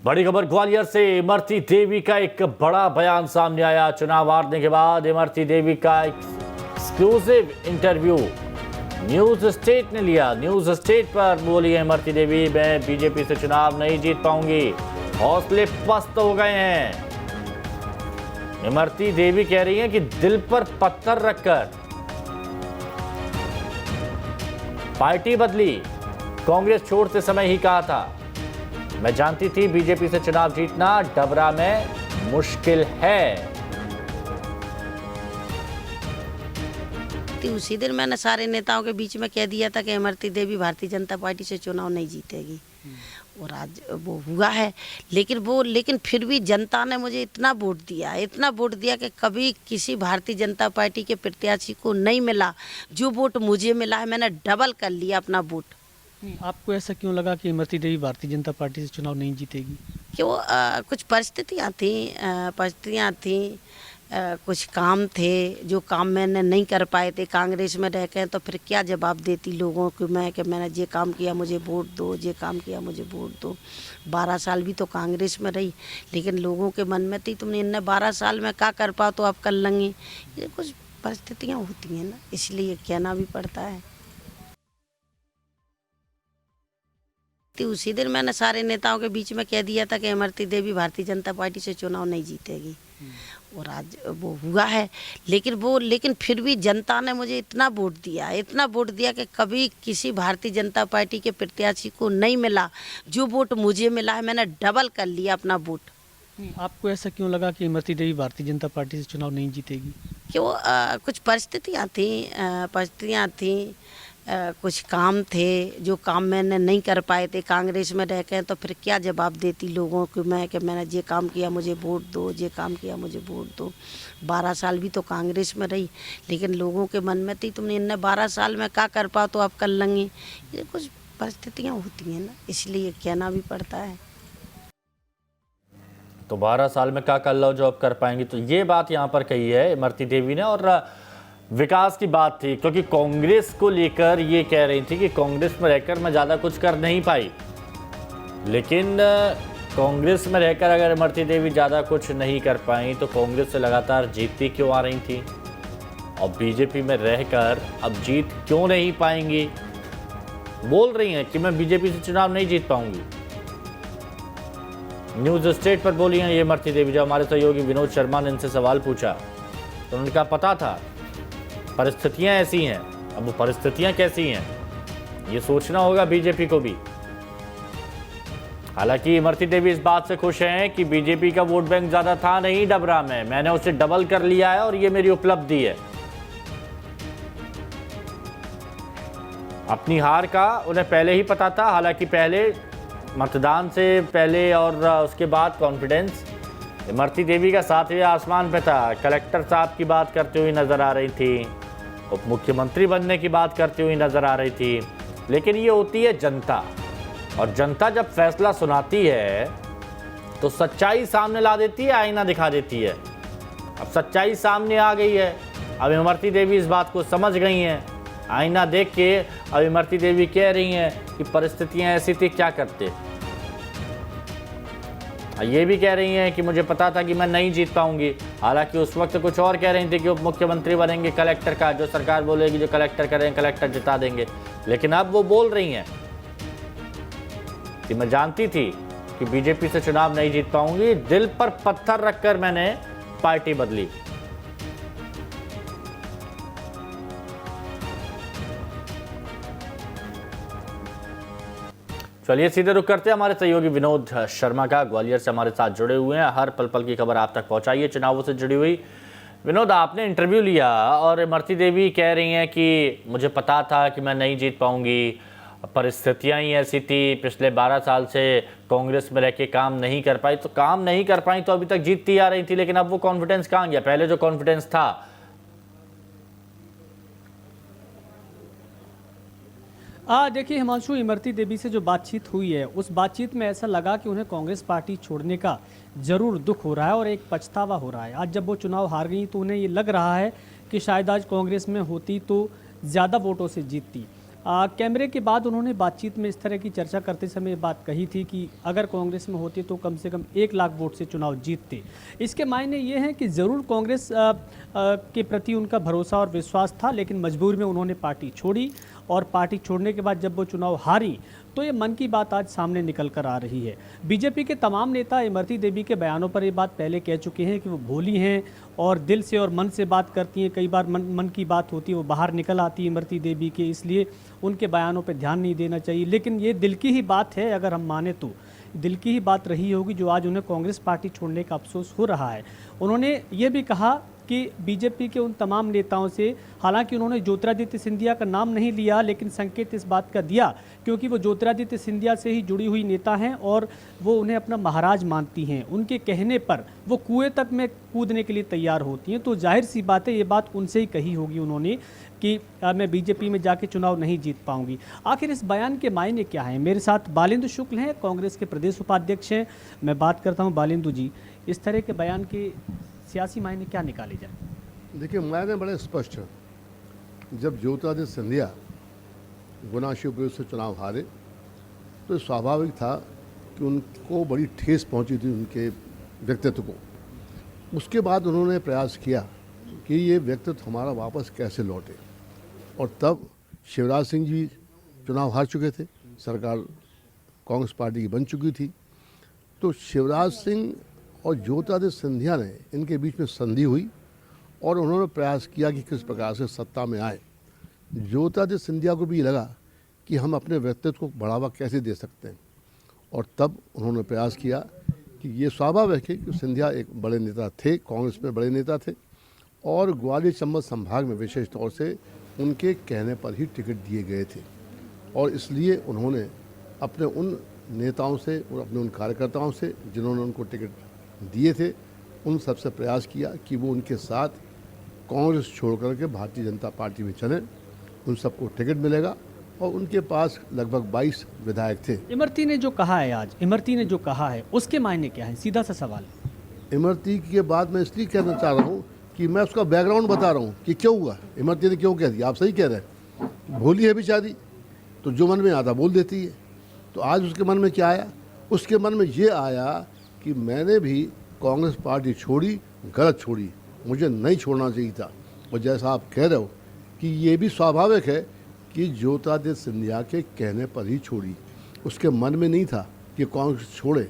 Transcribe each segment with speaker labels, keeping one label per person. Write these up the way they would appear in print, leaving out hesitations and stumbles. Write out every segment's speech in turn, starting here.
Speaker 1: बड़ी खबर ग्वालियर से इमरती देवी का एक बड़ा बयान सामने आया। चुनाव हारने के बाद इमरती देवी का एक्सक्लूसिव इंटरव्यू न्यूज स्टेट ने लिया। न्यूज स्टेट पर बोली है इमरती देवी, मैं बीजेपी से चुनाव नहीं जीत पाऊंगी, हौसले पस्त हो गए हैं। इमरती देवी कह रही हैं कि दिल पर पत्थर रखकर पार्टी बदली, कांग्रेस छोड़ते समय ही कहा था, मैं जानती थी बीजेपी से चुनाव जीतना डबरा में मुश्किल है।
Speaker 2: उसी दिन मैंने सारे नेताओं के बीच में कह दिया था कि इमरती देवी भारतीय जनता पार्टी से चुनाव नहीं जीतेगी, और आज वो हुआ है। लेकिन फिर भी जनता ने मुझे इतना वोट दिया कि कभी किसी भारतीय जनता पार्टी के प्रत्याशी को नहीं मिला। जो वोट मुझे मिला है मैंने डबल कर लिया अपना वोट।
Speaker 3: आपको ऐसा क्यों लगा कि इमरती देवी भारतीय जनता पार्टी से चुनाव नहीं जीतेगी?
Speaker 2: क्यों? कुछ परिस्थितियाँ थी, कुछ काम थे जो काम मैंने नहीं कर पाए थे। कांग्रेस में रह के तो फिर क्या जवाब देती लोगों को मैं कि मैंने ये काम किया मुझे वोट दो, ये काम किया मुझे वोट दो। 12 साल भी तो कांग्रेस में रही, लेकिन लोगों के मन में थी तुमने इन 12 साल में क्या कर पाओ तो आप कर लेंगे। ये कुछ परिस्थितियाँ होती हैं ना, इसलिए कहना भी पड़ता है। उसी दिन मैंने सारे नेताओं के बीच में कह दिया था कि इमरती देवी भारतीय जनता पार्टी से चुनाव नहीं जीतेगी, और आज वो हुआ है। लेकिन फिर भी जनता ने मुझे इतना वोट दिया कि कभी किसी भारतीय जनता पार्टी के प्रत्याशी को नहीं मिला। जो वोट मुझे मिला है मैंने डबल कर लिया अपना वोट।
Speaker 3: आपको ऐसा क्यों लगा कि इमरती देवी भारतीय जनता पार्टी से चुनाव नहीं जीतेगी?
Speaker 2: क्यों? कुछ परिस्थितियाँ थी, कुछ काम थे जो काम मैंने नहीं कर पाए थे। कांग्रेस में रह के तो फिर क्या जवाब देती लोगों को मैं कि मैंने ये काम किया मुझे वोट दो, ये काम किया मुझे वोट दो। 12 साल भी तो कांग्रेस में रही, लेकिन लोगों के मन में थी तुमने इन 12 साल में क्या कर पाओ तो आप कर लेंगे। ये कुछ परिस्थितियाँ होती हैं ना, इसलिए कहना भी पड़ता है।
Speaker 1: तो 12 साल में क्या कर लो जो अब कर पाएंगी, तो ये बात यहाँ पर कही है इमरती देवी ने। और विकास की बात थी, क्योंकि कांग्रेस को लेकर ये कह रही थी कि कांग्रेस में रहकर मैं ज़्यादा कुछ कर नहीं पाई। लेकिन कांग्रेस में रहकर अगर इमरती देवी ज़्यादा कुछ नहीं कर पाई तो कांग्रेस से लगातार जीतती क्यों आ रही थी, और बीजेपी में रहकर अब जीत क्यों नहीं पाएंगी। बोल रही हैं कि मैं बीजेपी से चुनाव नहीं जीत पाऊंगी। न्यूज स्टेट पर बोली हैं ये इमरती देवी। जब हमारे सहयोगी विनोद शर्मा ने इनसे सवाल पूछा तो उन्होंने कहा पता था परिस्थितियां ऐसी हैं। अब वो परिस्थितियां कैसी हैं ये सोचना होगा बीजेपी को भी। हालांकि इमरती देवी इस बात से खुश हैं कि बीजेपी का वोट बैंक ज्यादा था नहीं डबरा में, मैंने उसे डबल कर लिया है और ये मेरी उपलब्धि है। अपनी हार का उन्हें पहले ही पता था। हालांकि पहले मतदान से पहले और उसके बाद कॉन्फिडेंस इमरती देवी का 7वें आसमान पे था। कलेक्टर साहब की बात करते हुए नजर आ रही थी, उप मुख्यमंत्री बनने की बात करती हुई नजर आ रही थी। लेकिन ये होती है जनता, और जनता जब फैसला सुनाती है तो सच्चाई सामने ला देती है, आईना दिखा देती है। अब सच्चाई सामने आ गई है, अब इमरती देवी इस बात को समझ गई हैं। आईना देख के अब इमरती देवी कह रही हैं कि परिस्थितियां ऐसी थी, क्या करते। ये भी कह रही हैं कि मुझे पता था कि मैं नहीं जीत पाऊंगी। हालांकि उस वक्त कुछ और कह रही थी कि उप मुख्यमंत्री बनेंगे, कलेक्टर का जो सरकार बोलेगी जो कलेक्टर करेंगे कलेक्टर जिता देंगे। लेकिन अब वो बोल रही हैं कि मैं जानती थी कि बीजेपी से चुनाव नहीं जीत पाऊंगी, दिल पर पत्थर रखकर मैंने पार्टी बदली। चलिए सीधे रुक करते हैं हमारे सहयोगी विनोद शर्मा का। ग्वालियर से हमारे साथ जुड़े हुए हैं, हर पल पल की खबर आप तक पहुंचाइए चुनावों से जुड़ी हुई। विनोद, आपने इंटरव्यू लिया और इमरती देवी कह रही हैं कि मुझे पता था कि मैं नहीं जीत पाऊंगी, परिस्थितियां ही ऐसी थी, पिछले 12 साल से कांग्रेस में रह के काम नहीं कर पाई। तो काम नहीं कर पाई तो अभी तक जीतती आ रही थी, लेकिन अब वो कॉन्फिडेंस कहाँ गया, पहले जो कॉन्फिडेंस था?
Speaker 3: देखिए हिमांशु, इमरती देवी से जो बातचीत हुई है उस बातचीत में ऐसा लगा कि उन्हें कांग्रेस पार्टी छोड़ने का ज़रूर दुख हो रहा है और एक पछतावा हो रहा है। आज जब वो चुनाव हार गई तो उन्हें ये लग रहा है कि शायद आज कांग्रेस में होती तो ज़्यादा वोटों से जीतती। कैमरे के बाद उन्होंने बातचीत में इस तरह की चर्चा करते समय ये बात कही थी कि अगर कांग्रेस में होते तो कम से कम 1 लाख वोट से चुनाव जीतते। इसके मायने ये हैं कि ज़रूर कांग्रेस के प्रति उनका भरोसा और विश्वास था, लेकिन मजबूरी में उन्होंने पार्टी छोड़ी और पार्टी छोड़ने के बाद जब वो चुनाव हारी तो ये मन की बात आज सामने निकल कर आ रही है। बीजेपी के तमाम नेता इमरती देवी के बयानों पर ये बात पहले कह चुके हैं कि वो भोली हैं और दिल से और मन से बात करती हैं। कई बार मन की बात होती है वो बाहर निकल आती है इमरती देवी के, इसलिए उनके बयानों पर ध्यान नहीं देना चाहिए। लेकिन ये दिल की ही बात है, अगर हम माने तो दिल की ही बात रही होगी जो आज उन्हें कांग्रेस पार्टी छोड़ने का अफसोस हो रहा है। उन्होंने ये भी कहा कि बीजेपी के उन तमाम नेताओं से, हालांकि उन्होंने ज्योतिरादित्य सिंधिया का नाम नहीं लिया, लेकिन संकेत इस बात का दिया क्योंकि वो ज्योतिरादित्य सिंधिया से ही जुड़ी हुई नेता हैं और वो उन्हें अपना महाराज मानती हैं। उनके कहने पर वो कुएं तक में कूदने के लिए तैयार होती हैं। तो जाहिर सी बात है, ये बात उनसे ही कही होगी उन्होंने कि मैं बीजेपी में जाके चुनाव नहीं जीत पाऊंगी। आखिर इस बयान के मायने क्या हैं? मेरे साथ बालेंदु शुक्ल हैं, कांग्रेस के प्रदेश उपाध्यक्ष हैं। मैं बात करता हूं बालेंदु जी, इस तरह के बयान के सियासी मायने क्या निकाले जाए?
Speaker 4: देखिए, मायने बड़े स्पष्ट हैं। जब ज्योतिरादित्य सिंधिया गुना शिवपुरी से चुनाव हारे तो स्वाभाविक था कि उनको बड़ी ठेस पहुंची थी उनके व्यक्तित्व को। उसके बाद उन्होंने प्रयास किया कि ये व्यक्तित्व हमारा वापस कैसे लौटे, और तब शिवराज सिंह जी चुनाव हार चुके थे, सरकार कांग्रेस पार्टी की बन चुकी थी। तो शिवराज सिंह और ज्योतिरादित्य सिंधिया ने इनके बीच में संधि हुई और उन्होंने प्रयास किया कि किस प्रकार से सत्ता में आए। ज्योतिरादित्य सिंधिया को भी लगा कि हम अपने व्यक्तित्व को बढ़ावा कैसे दे सकते हैं, और तब उन्होंने प्रयास किया कि ये स्वाभाविक है कि सिंधिया एक बड़े नेता थे, कांग्रेस में बड़े नेता थे, और ग्वालियर चंबल संभाग में विशेष तौर से उनके कहने पर ही टिकट दिए गए थे। और इसलिए उन्होंने अपने उन नेताओं से और अपने उन कार्यकर्ताओं से जिन्होंने उनको टिकट दिए थे, उन सबसे प्रयास किया कि वो उनके साथ कांग्रेस छोड़ करके भारतीय जनता पार्टी में चले। उन सबको टिकट मिलेगा और उनके पास लगभग 22 विधायक थे।
Speaker 3: इमरती ने जो कहा है आज, इमरती ने जो कहा है उसके मायने क्या है? सीधा सा सवाल।
Speaker 4: इमरती के बाद मैं इसलिए कहना चाह रहा हूँ कि मैं उसका बैकग्राउंड बता रहा हूँ कि क्यों हुआ, इमरती ने क्यों कह दिया। आप सही कह रहे हैं, भोली है बेचारी, तो जो मन में आता बोल देती है। तो आज उसके मन में क्या आया? उसके मन में ये आया कि मैंने भी कांग्रेस पार्टी छोड़ी, गलत छोड़ी, मुझे नहीं छोड़ना चाहिए था। और जैसा आप कह रहे हो कि ये भी स्वाभाविक है कि ज्योतिरादित्य सिंधिया के कहने पर ही छोड़ी, उसके मन में नहीं था कि कांग्रेस छोड़े।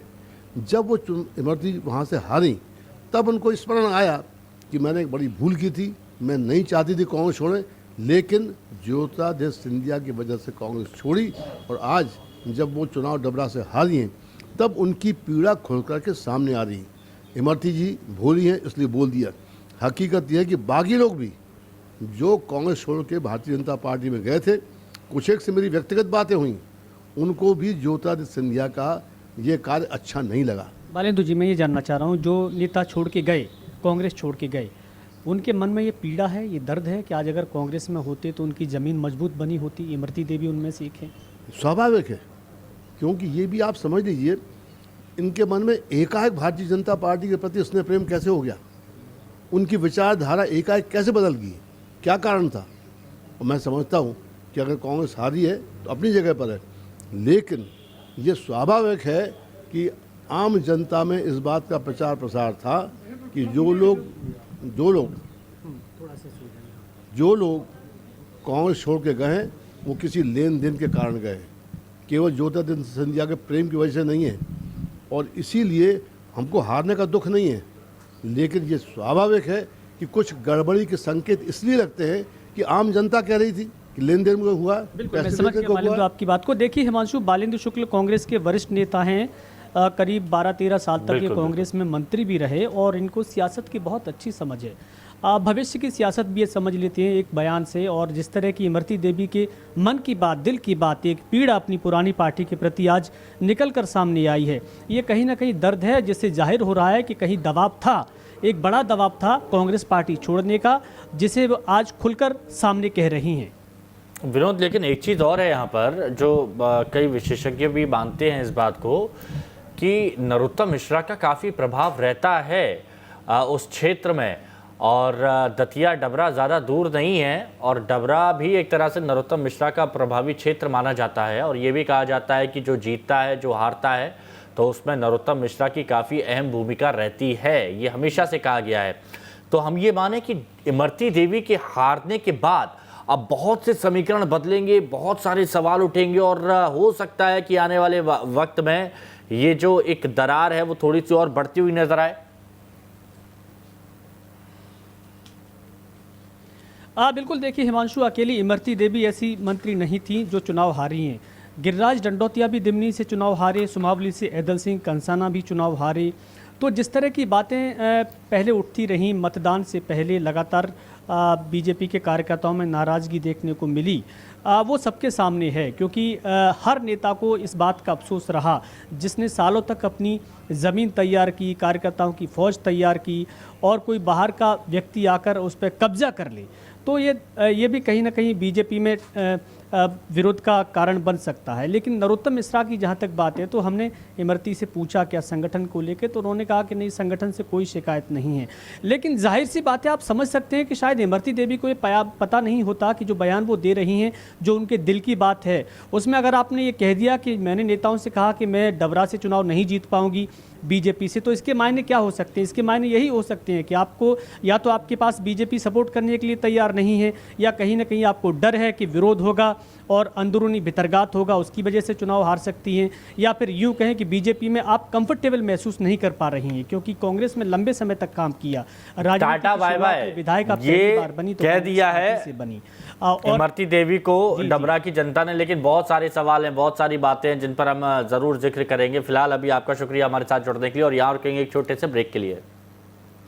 Speaker 4: जब वो इमरती वहाँ से हारी तब उनको स्मरण आया कि मैंने एक बड़ी भूल की थी, मैं नहीं चाहती थी कांग्रेस छोड़े, लेकिन ज्योतिरादित्य सिंधिया की वजह से कांग्रेस छोड़ी। और आज जब वो चुनाव डबरा से हारी हैं तब उनकी पीड़ा खुल कर के सामने आ रही। इमरती जी भोली हैं इसलिए बोल दिया। हकीकत यह है कि बाकी लोग भी जो कांग्रेस छोड़ के भारतीय जनता पार्टी में गए थे, कुछ एक से मेरी व्यक्तिगत बातें हुई, उनको भी ज्योतिरादित्य सिंधिया का ये कार्य अच्छा नहीं लगा।
Speaker 3: बालेंदु जी, मैं ये जानना चाह रहा हूँ, जो नेता छोड़ के गए, कांग्रेस छोड़ के गए, उनके मन में ये पीड़ा है, ये दर्द है कि आज अगर कांग्रेस में होते तो उनकी ज़मीन मजबूत बनी होती। इमरती देवी उनमें से एक है।
Speaker 4: स्वाभाविक है, क्योंकि ये भी आप समझ लीजिए, इनके मन में एकाएक भारतीय जनता पार्टी के प्रति स्नेह प्रेम कैसे हो गया, उनकी विचारधारा एकाएक कैसे बदल गई, क्या कारण था। और मैं समझता हूँ कि अगर कांग्रेस हारी है तो अपनी जगह पर है, लेकिन ये स्वाभाविक है कि आम जनता में इस बात का प्रचार प्रसार था कि जो लोग कांग्रेस छोड़ के गए हैं वो किसी लेन देन के कारण गए, केवल ज्योतिरादित्य सिंधिया के प्रेम की वजह से नहीं है। और इसीलिए हमको हारने का दुख नहीं है, लेकिन ये स्वाभाविक है कि कुछ गड़बड़ी के संकेत इसलिए लगते हैं कि आम जनता कह रही थी कि लेन देन में हुआ।
Speaker 3: बिल्कुल, मैं समझ गया बालेंदु आपकी बात को। देखिए हिमांशु, बालेंदु शुक्ल कांग्रेस के वरिष्ठ नेता हैं, करीब 12-13 साल तक ये कांग्रेस में मंत्री भी रहे और इनको सियासत की बहुत अच्छी समझ है। भविष्य की सियासत भी ये समझ लेते हैं एक बयान से। और जिस तरह की इमरती देवी के मन की बात, दिल की बात, एक पीड़ा अपनी पुरानी पार्टी के प्रति आज निकल कर सामने आई है, ये कहीं ना कहीं दर्द है, जिससे जाहिर हो रहा है कि कहीं दबाव था, एक बड़ा दबाव था कांग्रेस पार्टी छोड़ने का, जिसे वो आज खुलकर सामने कह रही हैं।
Speaker 1: विनोद, लेकिन एक चीज़ और है यहाँ पर जो कई विशेषज्ञ भी मानते हैं इस बात को कि नरोत्तम मिश्रा का काफ़ी प्रभाव रहता है उस क्षेत्र में। और दतिया डबरा ज़्यादा दूर नहीं है और डबरा भी एक तरह से नरोत्तम मिश्रा का प्रभावी क्षेत्र माना जाता है और ये भी कहा जाता है कि जो जीतता है, जो हारता है, तो उसमें नरोत्तम मिश्रा की काफ़ी अहम भूमिका रहती है, ये हमेशा से कहा गया है। तो हम ये माने कि इमरती देवी के हारने के बाद अब बहुत से समीकरण बदलेंगे, बहुत सारे सवाल उठेंगे और हो सकता है कि आने वाले वक्त में ये जो एक दरार है वो थोड़ी सी और बढ़ती हुई नजर आए।
Speaker 3: बिल्कुल, देखिए हिमांशु, अकेली इमरती देवी ऐसी मंत्री नहीं थी जो चुनाव हारी हैं। गिरिराज दंडोतिया भी दिमनी से चुनाव हारे, सुमावली से ऐदल सिंह कंसाना भी चुनाव हारे। तो जिस तरह की बातें पहले उठती रहीं मतदान से पहले, लगातार बीजेपी के कार्यकर्ताओं में नाराज़गी देखने को मिली, वो सबके सामने है, क्योंकि हर नेता को इस बात का अफसोस रहा जिसने सालों तक अपनी ज़मीन तैयार की, कार्यकर्ताओं की फ़ौज तैयार की और कोई बाहर का व्यक्ति आकर उस पर कब्जा कर ले, तो ये भी कहीं ना कहीं बीजेपी में विरोध का कारण बन सकता है। लेकिन नरोत्तम मिश्रा की जहाँ तक बात है, तो हमने इमरती से पूछा क्या संगठन को लेकर, तो उन्होंने कहा कि नहीं, संगठन से कोई शिकायत नहीं है। लेकिन जाहिर सी बात है, आप समझ सकते हैं कि शायद इमरती देवी को ये पता नहीं होता कि जो बयान वो दे रही हैं, जो उनके दिल की बात है, उसमें अगर आपने ये कह दिया कि मैंने नेताओं से कहा कि मैं डबरा से चुनाव नहीं जीत पाऊंगी बीजेपी से, तो इसके मायने क्या हो सकते हैं? इसके मायने यही हो सकते हैं कि आपको या तो आपके पास बीजेपी सपोर्ट करने के लिए तैयार नहीं है, या कहीं ना कहीं आपको डर है कि विरोध होगा और अंदरूनी भितरगात होगा, उसकी वजह से चुनाव हार सकती हैं, या फिर यूं कहें कि बीजेपी में आप कंफर्टेबल महसूस नहीं कर पा रही हैं क्योंकि कांग्रेस में लंबे समय तक काम किया,
Speaker 1: टाटा बाय बाय
Speaker 3: विधायक
Speaker 1: ये
Speaker 3: बार बनी, तो
Speaker 1: कह दिया है
Speaker 3: से बनी
Speaker 1: इमरती देवी को डबरा की जनता ने। लेकिन बहुत सारे सवाल हैं, बहुत सारी बातें हैं जिन पर हम जरूर जिक्र करेंगे। फिलहाल अभी आपका शुक्रिया हमारे साथ जुड़ने के लिए और यहाँ और कहेंगे एक छोटे से ब्रेक के लिए।